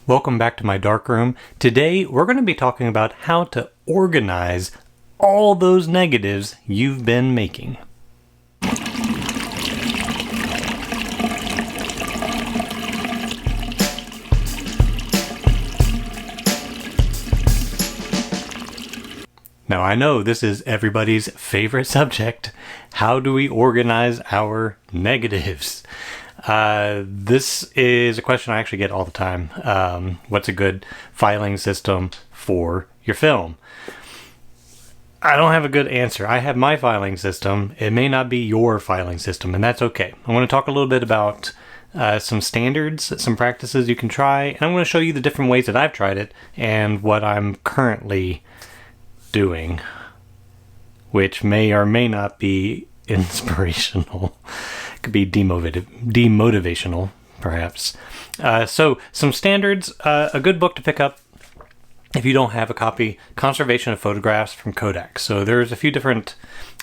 Welcome back to my darkroom. Today we're going to be talking about how to organize all those negatives you've been making. Now I know this is everybody's favorite subject. How do we organize our negatives? This is a question I actually get all the time. What's a good filing system for your film? I don't have a good answer. I have my filing system. It may not be your filing system, and that's okay. I want to talk a little bit about some standards, some practices you can try, and I'm going to show you the different ways that I've tried it and what I'm currently doing, which may or may not be inspirational. It could be demotivational, perhaps. So some standards, a good book to pick up if you don't have a copy, Conservation of Photographs from Kodak. So there's a few different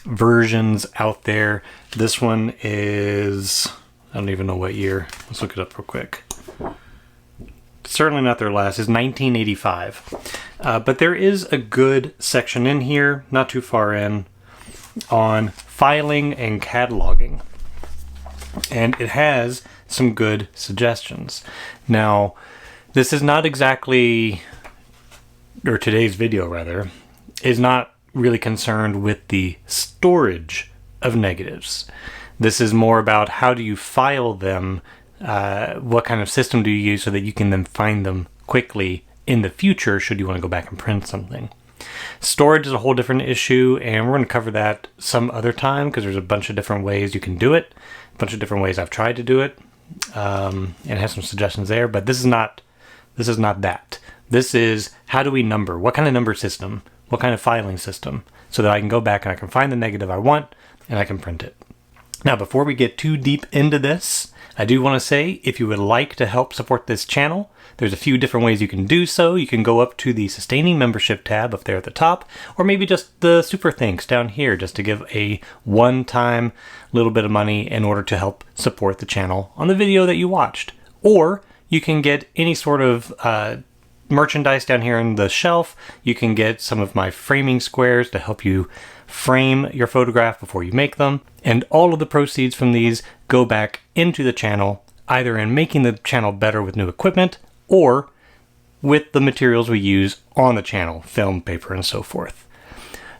versions out there. This one is, I don't even know what year. Let's look it up real quick. Certainly not their last, is 1985. But there is a good section in here, not too far in, on filing and cataloging. And it has some good suggestions. Now, this is not exactly, or today's video rather, is not really concerned with the storage of negatives. This is more about how do you file them, what kind of system do you use so that you can then find them quickly in the future should you want to go back and print something. Storage is a whole different issue, and we're going to cover that some other time because there's a bunch of different ways you can do it, a bunch of different ways I've tried to do it, and have some suggestions there, but this is not that. This is how do we number? What kind of number system? What kind of filing system? So that I can go back and I can find the negative I want and I can print it. Now, before we get too deep into this, I do want to say if you would like to help support this channel, there's a few different ways you can do so. You can go up to the Sustaining Membership tab up there at the top, or maybe just the Super Thanks down here just to give a one-time little bit of money in order to help support the channel on the video that you watched. Or you can get any sort of merchandise down here in the shelf. You can get some of my framing squares to help you frame your photograph before you make them. And all of the proceeds from these go back into the channel, either in making the channel better with new equipment or with the materials we use on the channel, film, paper, and so forth.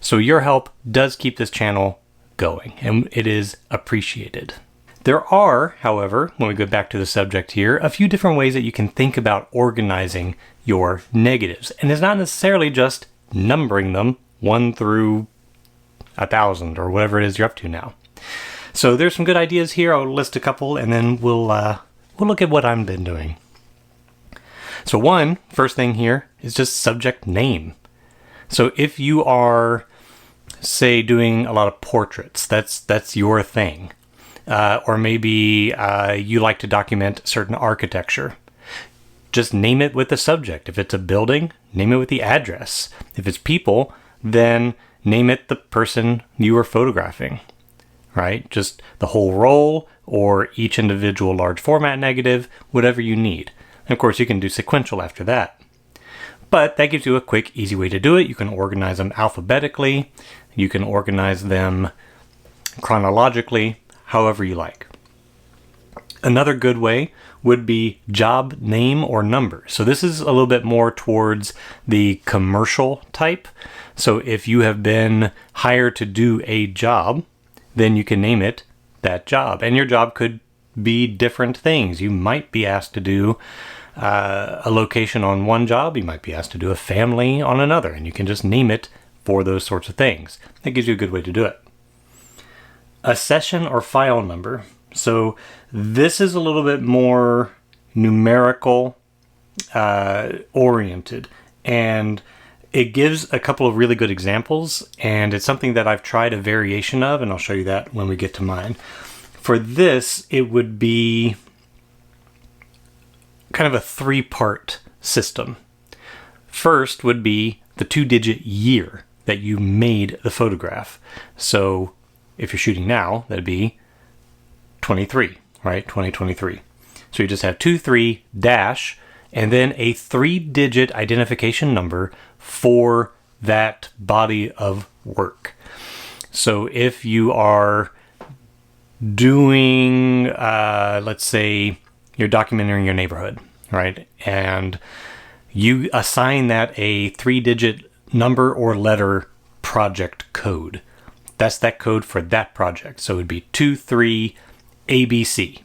So your help does keep this channel going, and it is appreciated. There are, however, when we go back to the subject here, a few different ways that you can think about organizing your negatives. And it's not necessarily just numbering them 1 through 1,000 or whatever it is you're up to now. So there's some good ideas here. I'll list a couple and then we'll look at what I've been doing. So first thing here is just subject name. So if you are, say, doing a lot of portraits, that's your thing. Or maybe you like to document certain architecture. Just name it with the subject. If it's a building, name it with the address. If it's people, then name it the person you are photographing, right? Just the whole roll or each individual large format negative, whatever you need. And of course, you can do sequential after that. But that gives you a quick, easy way to do it. You can organize them alphabetically. You can organize them chronologically, however you like. Another good way would be job name or number. So this is a little bit more towards the commercial type. So if you have been hired to do a job, then you can name it that job. And your job could be different things. You might be asked to do a location on one job. You might be asked to do a family on another. And you can just name it for those sorts of things. That gives you a good way to do it. A session or file number. So this is a little bit more numerical oriented, and it gives a couple of really good examples, and it's something that I've tried a variation of, and I'll show you that when we get to mine. For this, it would be kind of a 3-part system. First would be the 2-digit year that you made the photograph. So if you're shooting now, that'd be 23, right? 2023. So you just have 23 dash and then a 3-digit identification number for that body of work. So if you are doing, let's say you're documenting your neighborhood, right? And you assign that a 3-digit number or letter project code. That's that code for that project. So it would be 23ABC.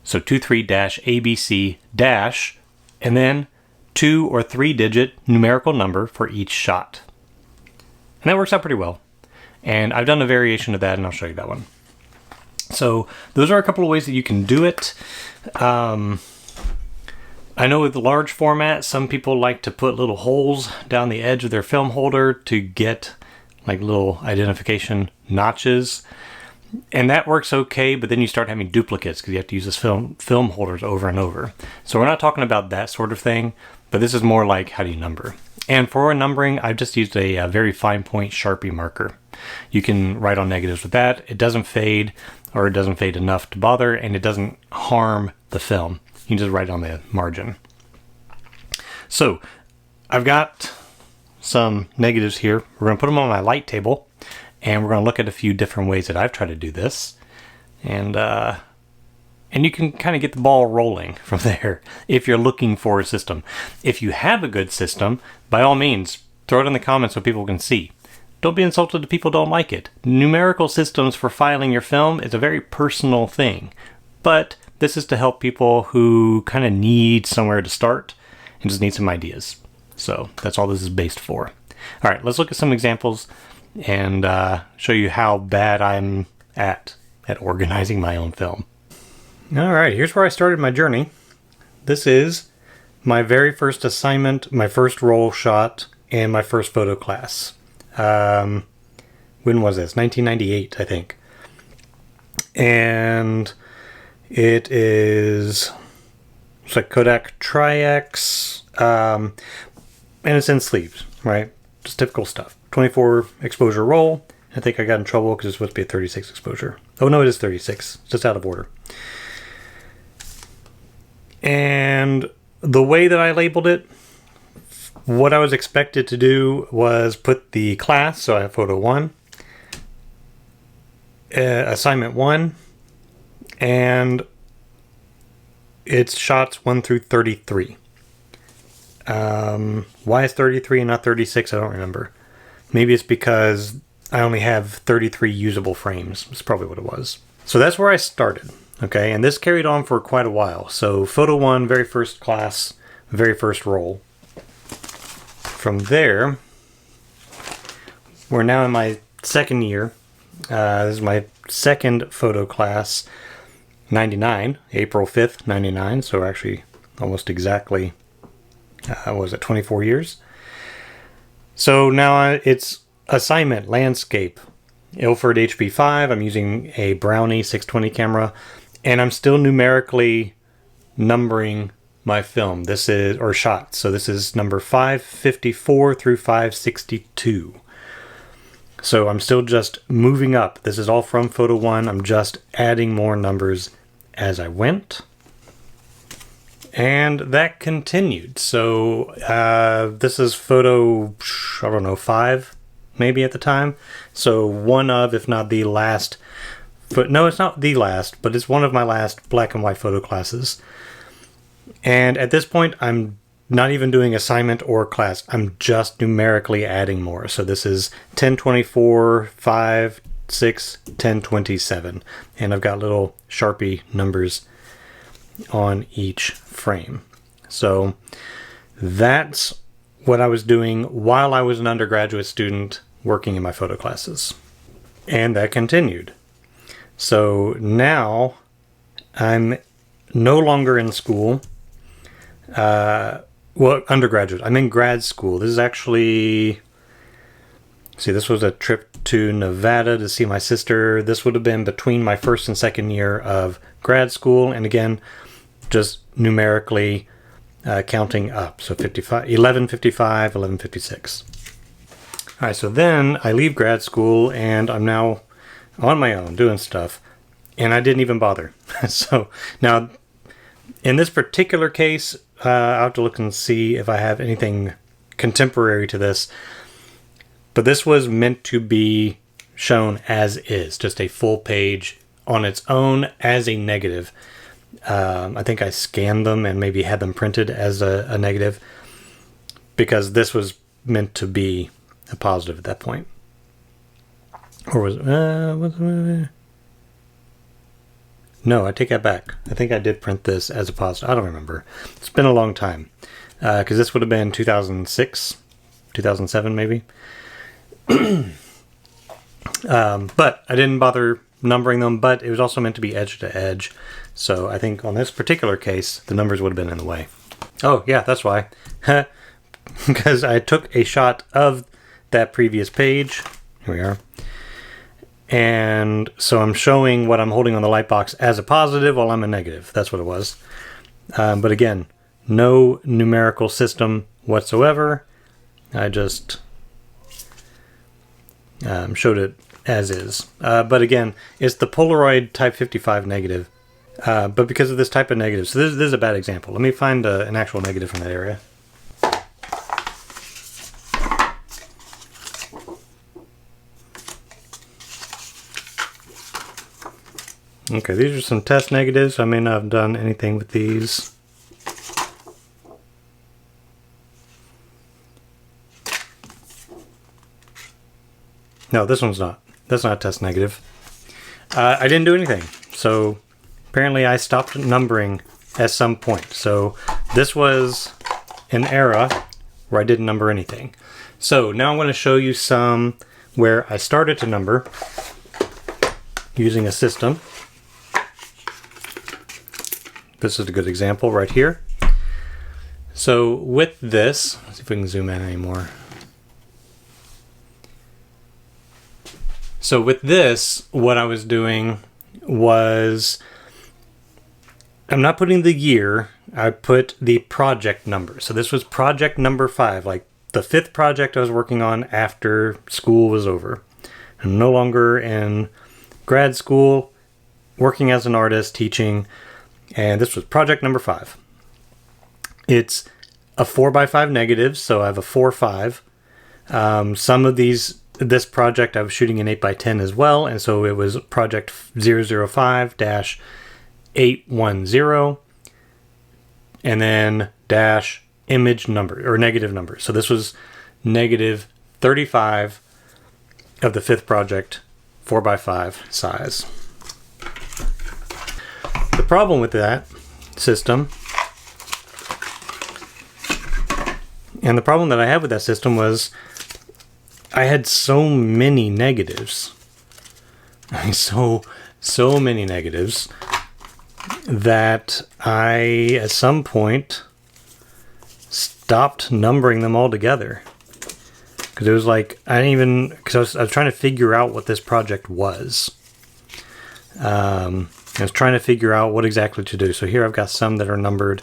So 23-ABC dash, and then 2 or 3-digit numerical number for each shot. And that works out pretty well. And I've done a variation of that, and I'll show you that one. So those are a couple of ways that you can do it. I know with the large format, some people like to put little holes down the edge of their film holder to get like little identification notches. And that works okay, but then you start having duplicates because you have to use this film holders over and over. So we're not talking about that sort of thing, but this is more like how do you number. And for numbering, I've just used a very fine point Sharpie marker. You can write on negatives with that. It doesn't fade, or it doesn't fade enough to bother, and it doesn't harm the film. You can just write on the margin. So I've got some negatives here. We're going to put them on my light table, and we're going to look at a few different ways that I've tried to do this. And you can kind of get the ball rolling from there if you're looking for a system. If you have a good system, by all means, throw it in the comments so people can see. Don't be insulted if people don't like it. Numerical systems for filing your film is a very personal thing, but this is to help people who kind of need somewhere to start and just need some ideas. So that's all this is based for. All right, let's look at some examples and show you how bad I'm at organizing my own film. All right, here's where I started my journey. This is my very first assignment, my first roll shot, and my first photo class. When was this? 1998, I think. And it's like Kodak Tri-X, and it's in sleeves, right? Just typical stuff. 24 exposure roll. I think I got in trouble because it's supposed to be a 36 exposure. Oh no, it is 36. It's just out of order. And the way that I labeled it, what I was expected to do was put the class, so I have photo 1, assignment 1, and it's shots 1 through 33. Why is 33 and not 36? I don't remember. Maybe it's because I only have 33 usable frames. That's probably what it was. So that's where I started. Okay, and this carried on for quite a while. So photo 1, very first class, very first roll. From there, we're now in my second year. This is my second photo class, 99, April 5th, 99. So actually almost exactly, what was it, 24 years? So now it's assignment, landscape, Ilford HP5. I'm using a Brownie 620 camera, and I'm still numerically numbering my film. This is, or shots. So this is number 554 through 562. So I'm still just moving up. This is all from photo 1. I'm just adding more numbers as I went. And that continued. So this is photo, I don't know, 5 maybe at the time. So one of, if not the last, no, it's not the last, but it's one of my last black and white photo classes. And at this point, I'm not even doing assignment or class. I'm just numerically adding more. So this is 1024, 5, 6, 1027. And I've got little Sharpie numbers on each frame. So that's what I was doing while I was an undergraduate student working in my photo classes. And that continued. So now I'm no longer in school. Well, undergraduate. I'm in grad school. This is actually, see, this was a trip to Nevada to see my sister. This would have been between my first and second year of grad school. And again, just numerically counting up. So 55, 1155, 1156. All right, so then I leave grad school and I'm now on my own doing stuff. And I didn't even bother. So now, in this particular case, I'll have to look and see if I have anything contemporary to this. But this was meant to be shown as is, just a full page on its own as a negative. I think I scanned them and maybe had them printed as a negative, because this was meant to be a positive at that point. Or was no, I take that back. I think I did print this as a positive. I don't remember. It's been a long time, because this would have been 2006, 2007 maybe. But I didn't bother numbering them, but it was also meant to be edge to edge. So I think on this particular case, the numbers would have been in the way. Oh yeah, that's why. Because I took a shot of that previous page. Here we are. And so I'm showing what I'm holding on the light box as a positive while I'm a negative. That's what it was. But again, no numerical system whatsoever. I just showed it as is. But again, it's the Polaroid Type 55 negative. But because of this type of negative, so this is a bad example. Let me find an actual negative from that area. Okay, these are some test negatives. I may not have done anything with these. No, this one's not. That's not a test negative. I didn't do anything. So apparently I stopped numbering at some point. So this was an era where I didn't number anything. So now I'm going to show you some where I started to number using a system. This is a good example right here. So with this, let's see if we can zoom in anymore. So with this, what I was doing was, I'm not putting the year, I put the project number. So this was project number 5, like the 5th project I was working on after school was over. I'm no longer in grad school, working as an artist, teaching. And this was project number 5. It's a 4x5 negative, so I have a 4-5. Some of this project I was shooting in 8x10 as well, and so it was project 005-810, and then dash image number, or negative number. So this was negative 35 of the 5th project, 4x5 size. The problem with that system, and the problem that I had with that system, was I had so many negatives. So many negatives that I, at some point, stopped numbering them all together. Because it was like, I didn't even, because I was trying to figure out what this project was. I was trying to figure out what exactly to do. So here I've got some that are numbered.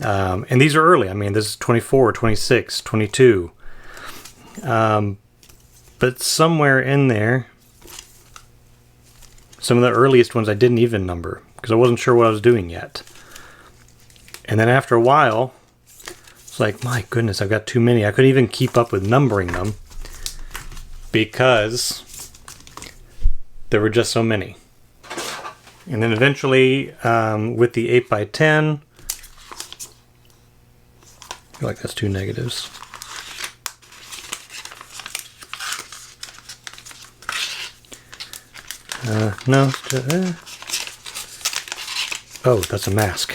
And these are early. I mean, this is 24, 26, 22. But somewhere in there, some of the earliest ones I didn't even number because I wasn't sure what I was doing yet. And then after a while, it's like, my goodness, I've got too many. I couldn't even keep up with numbering them because there were just so many. And then eventually, with the 8x10, I feel like that's 2 negatives. No. Oh, that's a mask.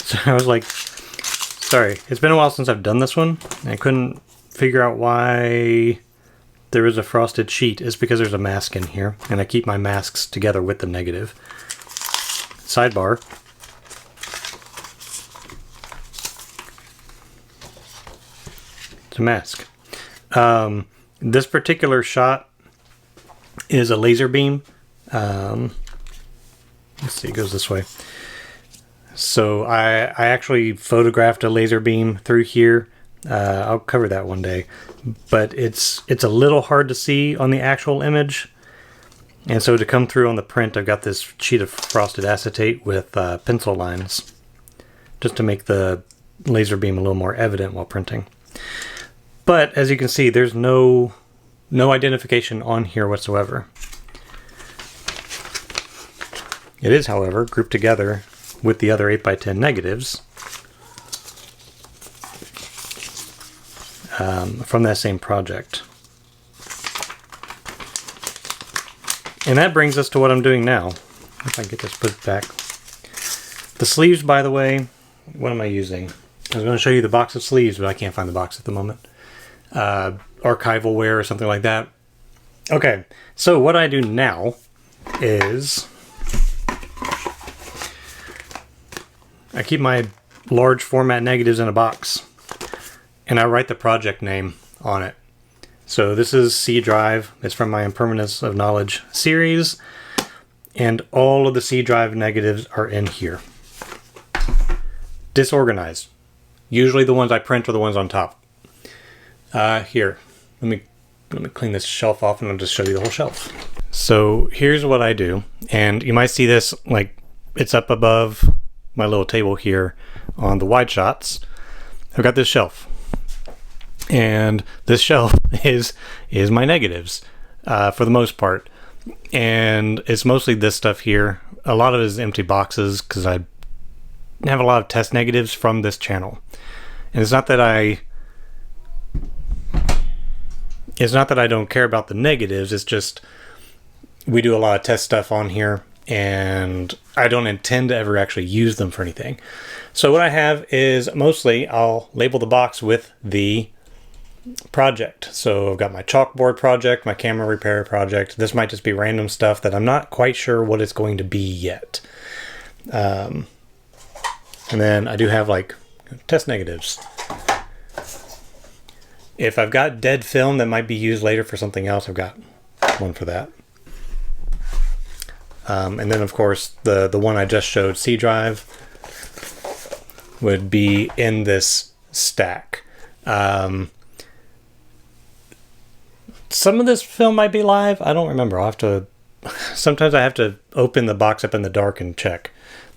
So I was like, sorry, it's been a while since I've done this one. I couldn't figure out why there is a frosted sheet. It's because there's a mask in here, and I keep my masks together with the negative. Sidebar. It's a mask. This particular shot is a laser beam. Let's see, it goes this way. So I actually photographed a laser beam through here. I'll cover that one day. But it's a little hard to see on the actual image. And so to come through on the print, I've got this sheet of frosted acetate with pencil lines. just to make the laser beam a little more evident while printing. But as you can see, there's no identification on here whatsoever. It is, however, grouped together with the other 8x10 negatives from that same project. And that brings us to what I'm doing now. If I can get this put back. The sleeves, by the way, what am I using? I was going to show you the box of sleeves, but I can't find the box at the moment. Archival wear or something like that. Okay, so what I do now is I keep my large format negatives in a box and I write the project name on it. So this is C Drive. It's from my Impermanence of Knowledge series, and all of the C Drive negatives are in here. Disorganized. Usually the ones I print are the ones on top. Here, let me clean this shelf off and I'll just show you the whole shelf. So here's what I do, and you might see this like it's up above my little table here on the wide shots. I've got this shelf, and this shelf is my negatives for the most part, and it's mostly this stuff here. A lot of it is empty boxes because I have a lot of test negatives from this channel, and it's not that I don't care about the negatives. It's just we do a lot of test stuff on here, and I don't intend to ever actually use them for anything. So what I have is mostly I'll label the box with the project. So I've got my chalkboard project, my camera repair project. This might just be random stuff that I'm not quite sure what it's going to be yet. And then I do have like test negatives. If I've got dead film that might be used later for something else, I've got one for that. And then of course the one I just showed, C Drive, would be in this stack. Some of this film might be live. I don't remember. I'll have to. Sometimes I have to open the box up in the dark and check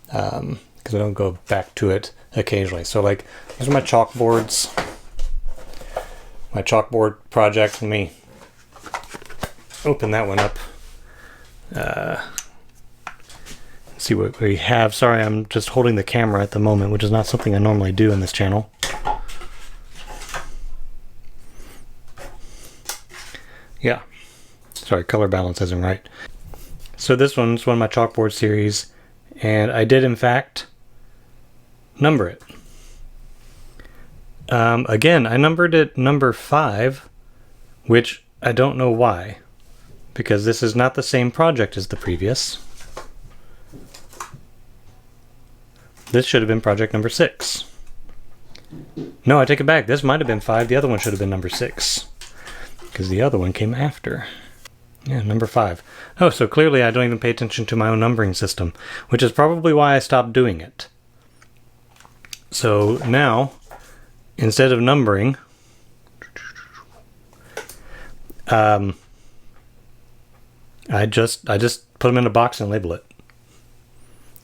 because I don't go back to it occasionally. So like, these are my chalkboards. My chalkboard project. Let me open that one up. See what we have. Sorry, I'm just holding the camera at the moment, which is not something I normally do in this channel. Yeah, sorry, color balance isn't right. So this one's one of my chalkboard series, and I did in fact number it. Again, I numbered it number 5, which I don't know why, because this is not the same project as the previous. This should have been project number 6. No, I take it back. This might have been 5. The other one should have been number 6. Because the other one came after. Yeah, number 5. Oh, so clearly I don't even pay attention to my own numbering system, which is probably why I stopped doing it. So now, instead of numbering, I just put them in a box and label it.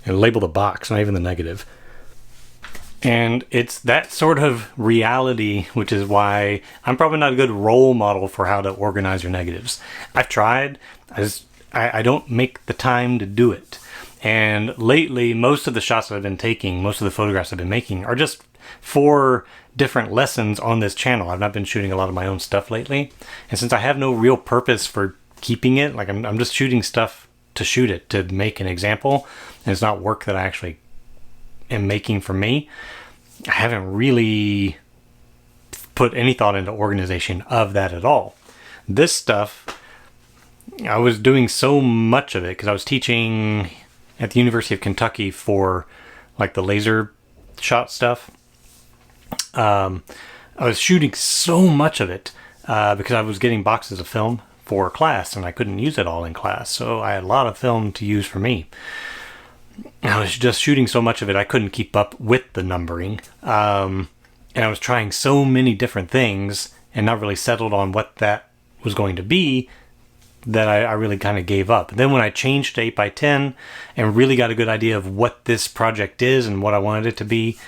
And label the box, not even the negative. And it's that sort of reality, which is why I'm probably not a good role model for how to organize your negatives. I've tried, I don't make the time to do it. And lately, most of the shots that I've been taking, most of the photographs I've been making are just for different lessons on this channel. I've not been shooting a lot of my own stuff lately. And since I have no real purpose for keeping it, like I'm just shooting stuff to shoot it, to make an example, and it's not work that I actually am making for me, I haven't really put any thought into organization of that at all. This stuff, I was doing so much of it because I was teaching at the University of Kentucky for like the laser shot stuff. I was shooting so much of it because I was getting boxes of film for class and I couldn't use it all in class. So I had a lot of film to use for me. I was just shooting so much of it, I couldn't keep up with the numbering. And I was trying so many different things and not really settled on what that was going to be that I really kind of gave up. Then when I changed to 8x10 and really got a good idea of what this project is and what I wanted it to be,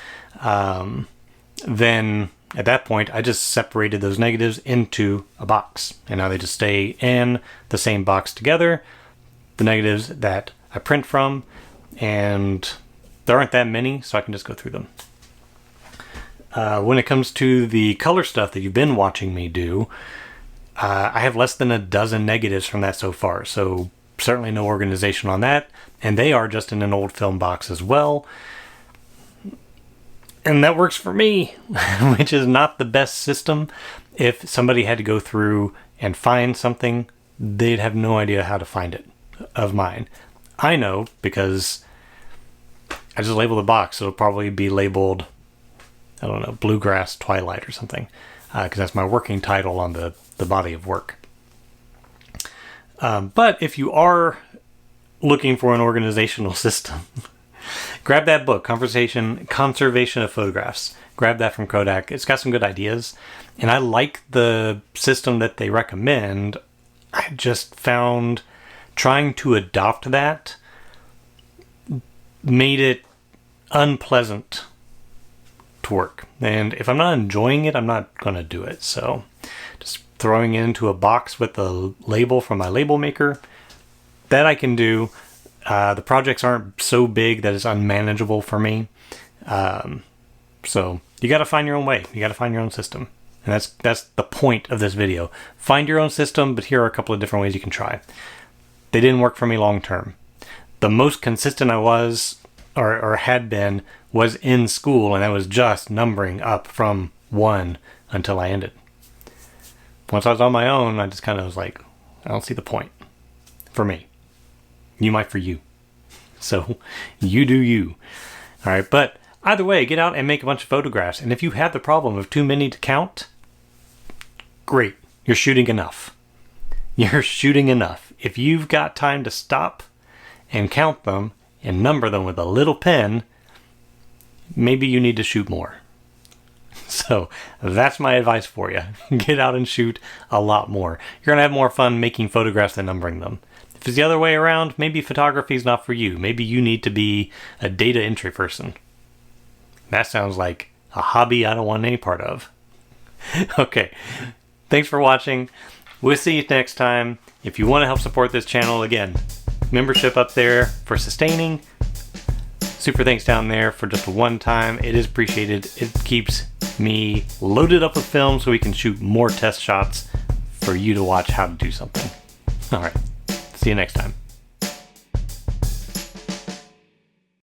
then at that point I just separated those negatives into a box, and now they just stay in the same box together, the negatives that I print from, and there aren't that many, so I can just go through them. When it comes to the color stuff that you've been watching me do, I have less than a dozen negatives from that so far, so certainly no organization on that, and they are just in an old film box as well. And that works for me, which is not the best system. If somebody had to go through and find something, they'd have no idea how to find it of mine. I know because I just label the box. It'll probably be labeled, I don't know, Bluegrass Twilight or something, because that's my working title on the body of work. But if you are looking for an organizational system, grab that book, Conservation of Photographs. Grab that from Kodak. It's got some good ideas, and I like the system that they recommend. I just found trying to adopt that made it unpleasant to work. And if I'm not enjoying it, I'm not going to do it. So just throwing it into a box with the label from my label maker, that I can do. The projects aren't so big that it's unmanageable for me. So you got to find your own way. You got to find your own system. And that's the point of this video. Find your own system, but here are a couple of different ways you can try. They didn't work for me long term. The most consistent I was, or had been, was in school, and that was just numbering up from 1 until I ended. Once I was on my own, I just kind of was like, I don't see the point for me. You might for you. So you do you. All right, but either way, get out and make a bunch of photographs. And if you have the problem of too many to count, great. You're shooting enough. You're shooting enough. If you've got time to stop and count them and number them with a little pen, maybe you need to shoot more. So that's my advice for you. Get out and shoot a lot more. You're going to have more fun making photographs than numbering them. If it's the other way around, maybe photography is not for you. Maybe you need to be a data entry person. That sounds like a hobby I don't want any part of. Okay, thanks for watching. We'll see you next time. If you want to help support this channel, again, membership up there for sustaining. Super thanks down there for just a one time. It is appreciated. It keeps me loaded up with film so we can shoot more test shots for you to watch how to do something. All right. See you next time.